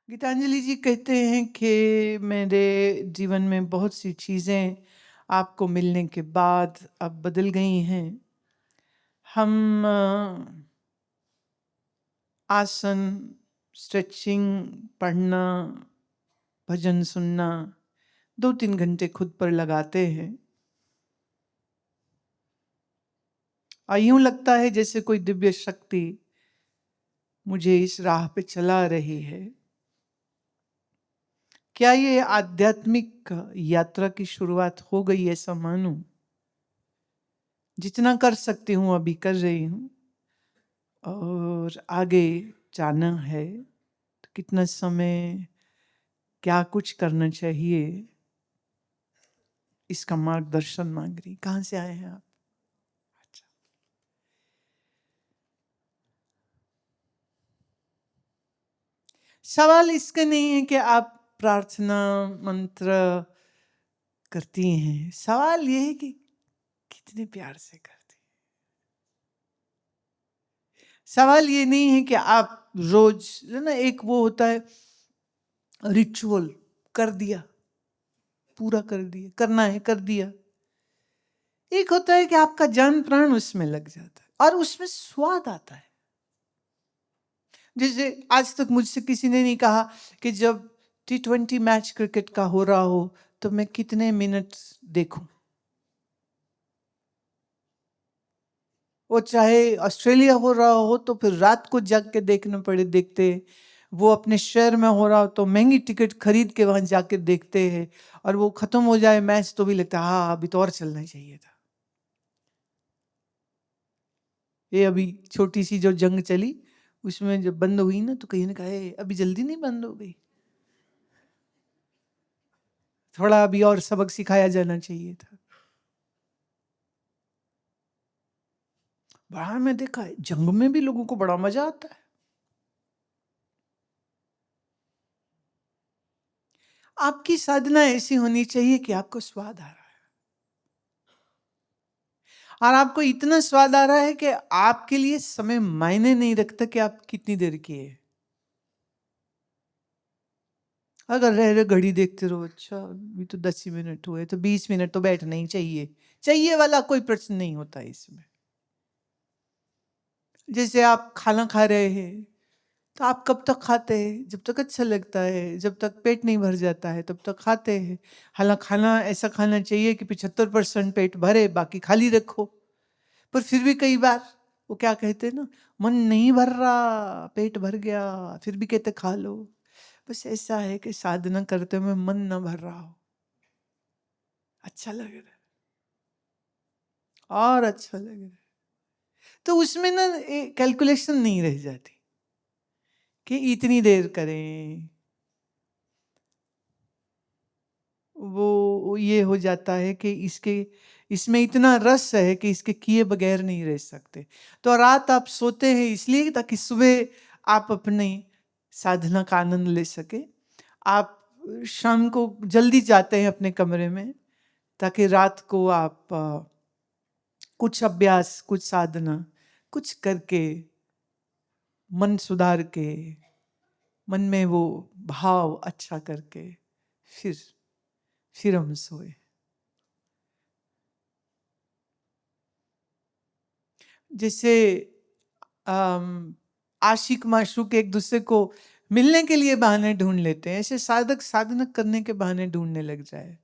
गीतांजलि जी कहते हैं कि मेरे जीवन में बहुत सी चीज़ें आपको मिलने के बाद अब बदल गई हैं। हम आसन, स्ट्रेचिंग, पढ़ना, भजन सुनना 2-3 घंटे खुद पर लगाते हैं और यूं लगता है जैसे कोई दिव्य शक्ति मुझे इस राह पे चला रही है। क्या ये आध्यात्मिक यात्रा की शुरुआत हो गई ऐसा मानूं? जितना कर सकती हूँ अभी कर रही हूँ और आगे जाना है तो कितना समय, क्या कुछ करना चाहिए, इसका मार्गदर्शन मांग रही। कहाँ से आए हैं आप? अच्छा। सवाल इसका नहीं है कि आप प्रार्थना मंत्र करती हैं, सवाल ये है कि कितने प्यार से करती हैं। सवाल ये नहीं है कि आप रोज ना, एक वो होता है रिचुअल, कर दिया, पूरा कर दिया, करना है कर दिया। एक होता है कि आपका जान प्राण उसमें लग जाता है और उसमें स्वाद आता है। जैसे आज तक मुझसे किसी ने नहीं कहा कि जब T20 मैच क्रिकेट का हो रहा हो तो मैं कितने मिनट देखूं। वो चाहे ऑस्ट्रेलिया हो रहा हो तो फिर रात को जग के देखना पड़े, देखते। वो अपने शहर में हो रहा हो तो महंगी टिकट खरीद के वहां जाके देखते हैं और वो खत्म हो जाए मैच तो भी लगता है हाँ अभी तो और चलना चाहिए था। ये अभी छोटी सी जो जंग चली उसमें जब बंद हुई ना तो कहीं ने कहा अभी जल्दी नहीं बंद हो गई, थोड़ा अभी और सबक सिखाया जाना चाहिए था। बाहर में देखा है जंग में भी लोगों को बड़ा मजा आता है। आपकी साधना ऐसी होनी चाहिए कि आपको स्वाद आ रहा है और आपको इतना स्वाद आ रहा है कि आपके लिए समय मायने नहीं रखता कि आप कितनी देर किए। अगर रह रहे घड़ी देखते रहो, अच्छा अभी तो 10 ही मिनट हुए तो 20 मिनट तो बैठना ही चाहिए, चाहिए वाला कोई प्रश्न नहीं होता इसमें। जैसे आप खाना खा रहे हैं तो आप कब तक खाते हैं? जब तक अच्छा लगता है, जब तक पेट नहीं भर जाता है तब तक खाते हैं। हालांकि खाना ऐसा खाना चाहिए कि 75% पेट भरे, बाकी खाली रखो। पर फिर भी कई बार वो क्या कहते हैं ना, मन नहीं भर रहा, पेट भर गया, फिर भी कहते खा लो। बस ऐसा है कि साधना करते हुए मन न भर रहा हो, अच्छा लग रहा है और अच्छा लग रहा है तो उसमें ना कैलकुलेशन नहीं रह जाती कि इतनी देर करें। वो ये हो जाता है कि इसके इसमें इतना रस है कि इसके किए बगैर नहीं रह सकते। तो रात आप सोते हैं इसलिए ताकि सुबह आप अपनी साधना का आनंद ले सके। आप शाम को जल्दी जाते हैं अपने कमरे में ताकि रात को आप कुछ अभ्यास, कुछ साधना, कुछ करके मन सुधार के, मन में वो भाव अच्छा करके फिर फिर हम सोए। जैसे आशिक माशूक एक दूसरे को मिलने के लिए बहाने ढूंढ लेते हैं, ऐसे साधक साधना करने के बहाने ढूंढने लग जाए।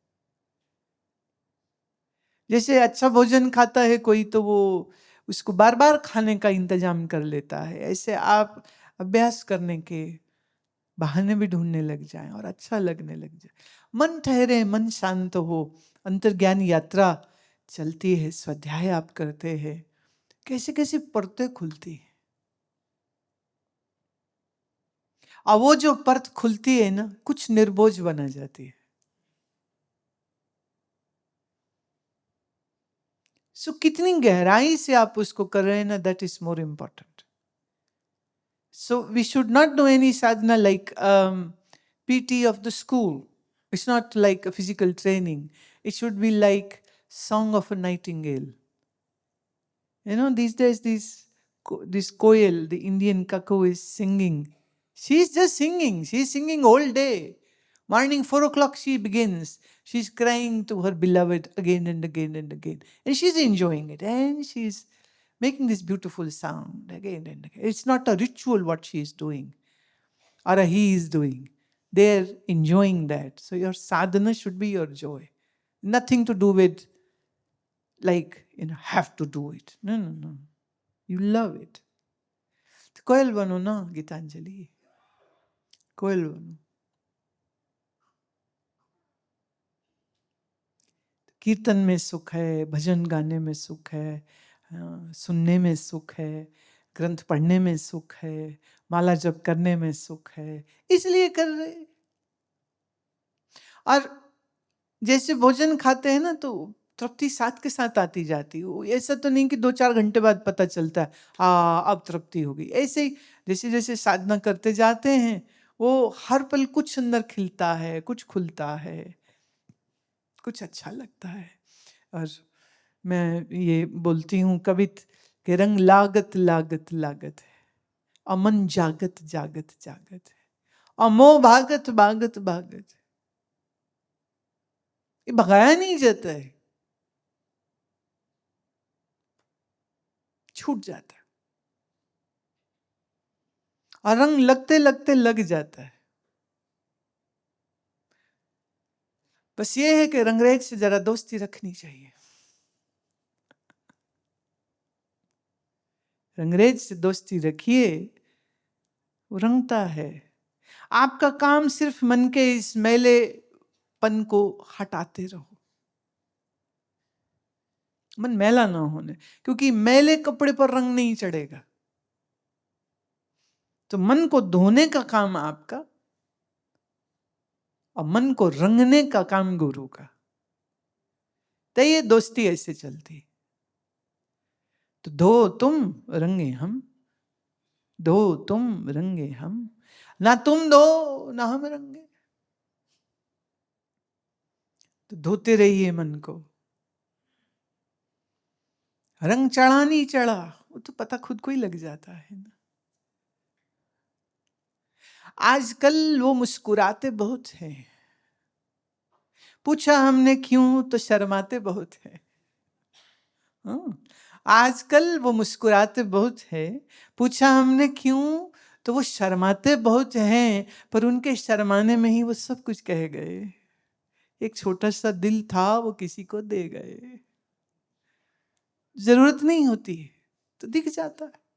जैसे अच्छा भोजन खाता है कोई तो वो उसको बार बार खाने का इंतजाम कर लेता है, ऐसे आप अभ्यास करने के बहाने भी ढूंढने लग जाएं और अच्छा लगने लग जाए। मन ठहरे, मन शांत हो, अंतर्ज्ञान यात्रा चलती है, स्वाध्याय आप करते हैं, कैसे कैसे परतें खुलती है। और वो जो परत खुलती है ना, कुछ निर्बोझ बना जाती है। सो कितनी गहराई से आप उसको कर रहे हैं ना, that is more important. So we should not do any sadhana like PT of the school. It's not like a physical training. It should be like song of a nightingale. You know, these days this koel, the Indian cuckoo, is singing. She's just singing. She's singing all day. Morning 4 o'clock she begins. She's crying to her beloved again and again and again. And she's enjoying it. And she's making this beautiful sound again and again. It's not a ritual what she's doing or he is doing. They're enjoying that. So your sadhana should be your joy. Nothing to do with like, have to do it. No, no, no. You love it. तो कोयल बनो ना गीतांजलि, कोयल बनो. कीर्तन में सुख है, भजन गाने में सुख है, सुनने में सुख है, ग्रंथ पढ़ने में सुख है, माला जप करने में सुख है, इसलिए कर रहे. और जैसे भोजन खाते हैं ना तो तृप्ति साथ के साथ आती जाती है. ऐसा तो नहीं कि 2-4 घंटे बाद पता चलता है अब तृप्ति हो गई. ऐसे ही जैसे जैसे साधना करते जाते हैं वो हर पल कुछ अंदर खिलता है, कुछ खुलता है, कुछ अच्छा लगता है. और मैं ये बोलती हूँ कवित के रंग लागत लागत लागत है, अमन जागत जागत जागत है, अमोह भागत भागत भागत है. ये भगाया नहीं जाता है, छूट जाता है. और रंग लगते लगते लग जाता है. बस ये है कि रंगरेज से जरा दोस्ती रखनी चाहिए. रंगरेज से दोस्ती रखिए, वो रंगता है. आपका काम सिर्फ मन के इस मैलेपन को हटाते रहो, मन मैला ना होने, क्योंकि मैले कपड़े पर रंग नहीं चढ़ेगा. तो मन को धोने का काम आपका और मन को रंगने का काम गुरु का. तो ये दोस्ती ऐसे चलती. तो धो तुम रंगे हम, धो तुम रंगे हम, ना तुम धो ना हम रंगे. तो धोते रहिए मन को. रंग चढ़ा नहीं चढ़ा वो तो पता खुद को ही लग जाता है ना. आजकल वो मुस्कुराते बहुत हैं, पूछा हमने क्यों तो शर्माते बहुत हैं. आजकल वो मुस्कुराते बहुत है, पूछा हमने क्यों तो वो शर्माते बहुत हैं. पर उनके शर्माने में ही वो सब कुछ कह गए. एक छोटा सा दिल था वो किसी को दे गए. जरूरत नहीं होती तो दिख जाता है.